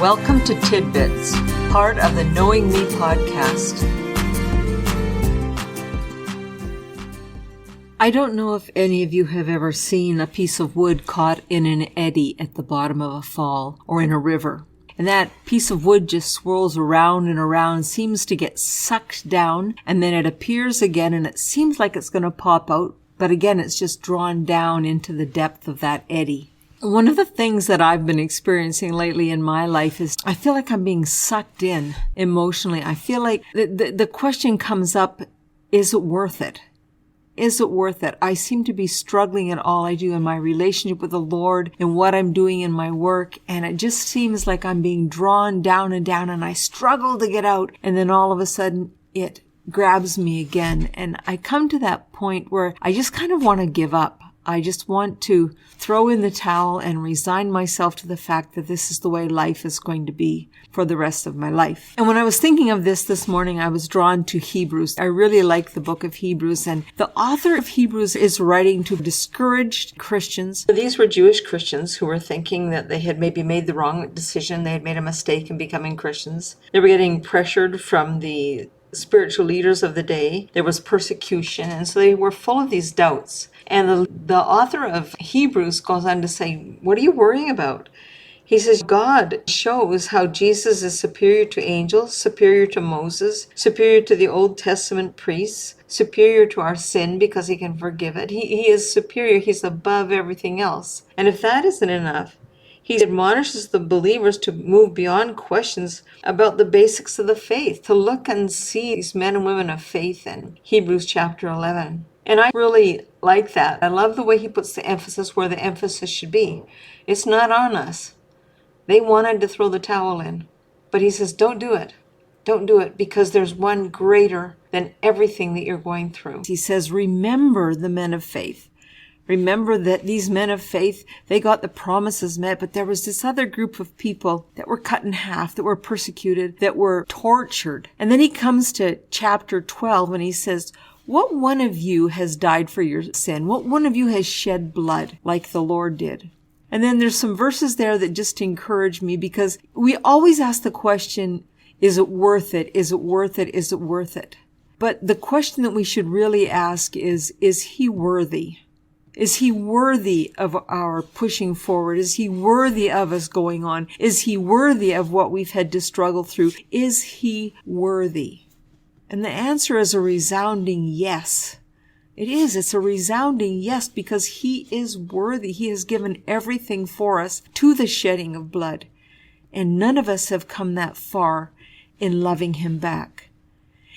Welcome to Tidbits, part of the Knowing Me podcast. I don't know if any of you have ever seen a piece of wood caught in an eddy at the bottom of a fall or in a river. And that piece of wood just swirls around and around, seems to get sucked down, and then it appears again and it seems like it's going to pop out, but again it's just drawn down into the depth of that eddy. One of the things that I've been experiencing lately in my life is I feel like I'm being sucked in emotionally. I feel like the question comes up, is it worth it? Is it worth it? I seem to be struggling in all I do in my relationship with the Lord and what I'm doing in my work. And it just seems like I'm being drawn down and down and I struggle to get out. And then all of a sudden it grabs me again. And I come to that point where I just kind of want to give up. I just want to throw in the towel and resign myself to the fact that this is the way life is going to be for the rest of my life. And when I was thinking of this morning, I was drawn to Hebrews. I really like the book of Hebrews, and the author of Hebrews is writing to discouraged Christians. These were Jewish Christians who were thinking that they had maybe made the wrong decision. They had made a mistake in becoming Christians. They were getting pressured from the spiritual leaders of the day. There was persecution, and so they were full of these doubts. And the author of Hebrews goes on to say, what are you worrying about? He says, God shows how Jesus is superior to angels, superior to Moses, superior to the Old Testament priests, superior to our sin because he can forgive it. He is superior. He's above everything else. And if that isn't enough, he admonishes the believers to move beyond questions about the basics of the faith, to look and see these men and women of faith in Hebrews chapter 11. And I really like that. I love the way he puts the emphasis where the emphasis should be. It's not on us. They wanted to throw the towel in. But he says, don't do it. Don't do it, because there's one greater than everything that you're going through. He says, remember the men of faith. Remember that these men of faith, they got the promises met, but there was this other group of people that were cut in half, that were persecuted, that were tortured. And then he comes to chapter 12 and he says, what one of you has died for your sin? What one of you has shed blood like the Lord did? And then there's some verses there that just encourage me, because we always ask the question, is it worth it? Is it worth it? Is it worth it? But the question that we should really ask is he worthy? Is he worthy of our pushing forward? Is he worthy of us going on? Is he worthy of what we've had to struggle through? Is he worthy? And the answer is a resounding yes. It is. It's a resounding yes, because he is worthy. He has given everything for us to the shedding of blood. And none of us have come that far in loving him back.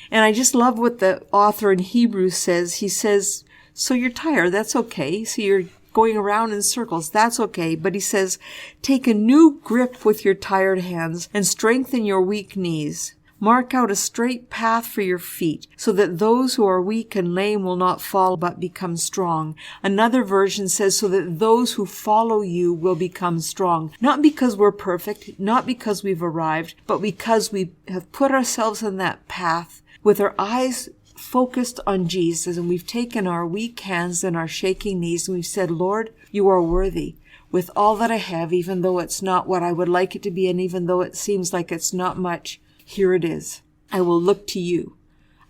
And I just love what the author in Hebrews says. He says, so you're tired. That's okay. So you're going around in circles. That's okay. But he says, take a new grip with your tired hands and strengthen your weak knees. Mark out a straight path for your feet, so that those who are weak and lame will not fall but become strong. Another version says, so that those who follow you will become strong. Not because we're perfect, not because we've arrived, but because we have put ourselves on that path with our eyes focused on Jesus, and we've taken our weak hands and our shaking knees and we've said, Lord, you are worthy. With all that I have, even though it's not what I would like it to be, and even though it seems like it's not much, here it is. I will look to you.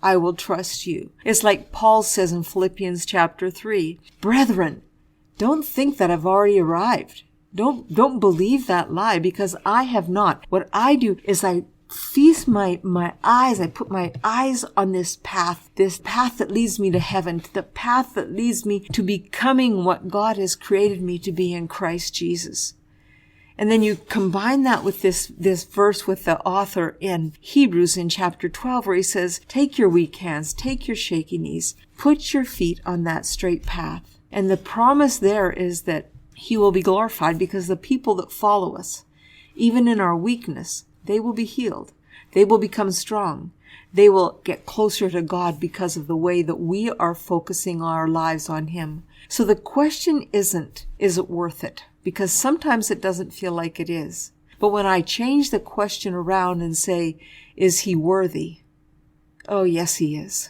I will trust you. It's like Paul says in Philippians chapter 3, brethren, don't think that I've already arrived. Don't believe that lie, because I have not. What I do is I feast my eyes. I put my eyes on this path that leads me to heaven, the path that leads me to becoming what God has created me to be in Christ Jesus. And then you combine that with this verse with the author in Hebrews in chapter 12, where he says, take your weak hands, take your shaky knees, put your feet on that straight path. And the promise there is that he will be glorified, because the people that follow us, even in our weakness, they will be healed. They will become strong. They will get closer to God because of the way that we are focusing our lives on him. So the question isn't, is it worth it? Because sometimes it doesn't feel like it is. But when I change the question around and say, is he worthy? Oh, yes, he is.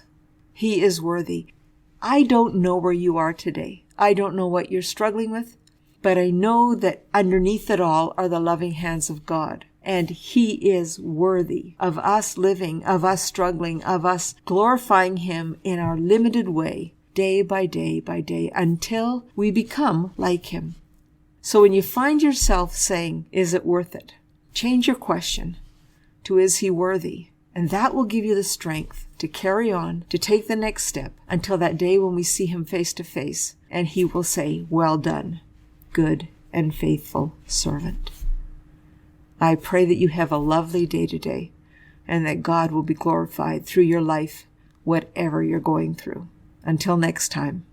He is worthy. I don't know where you are today. I don't know what you're struggling with, but I know that underneath it all are the loving hands of God. And He is worthy of us living, of us struggling, of us glorifying Him in our limited way, day by day by day, until we become like Him. So when you find yourself saying, is it worth it? Change your question to, is He worthy? And that will give you the strength to carry on, to take the next step until that day when we see Him face to face, and He will say, well done, good and faithful servant. I pray that you have a lovely day today, and that God will be glorified through your life, whatever you're going through. Until next time.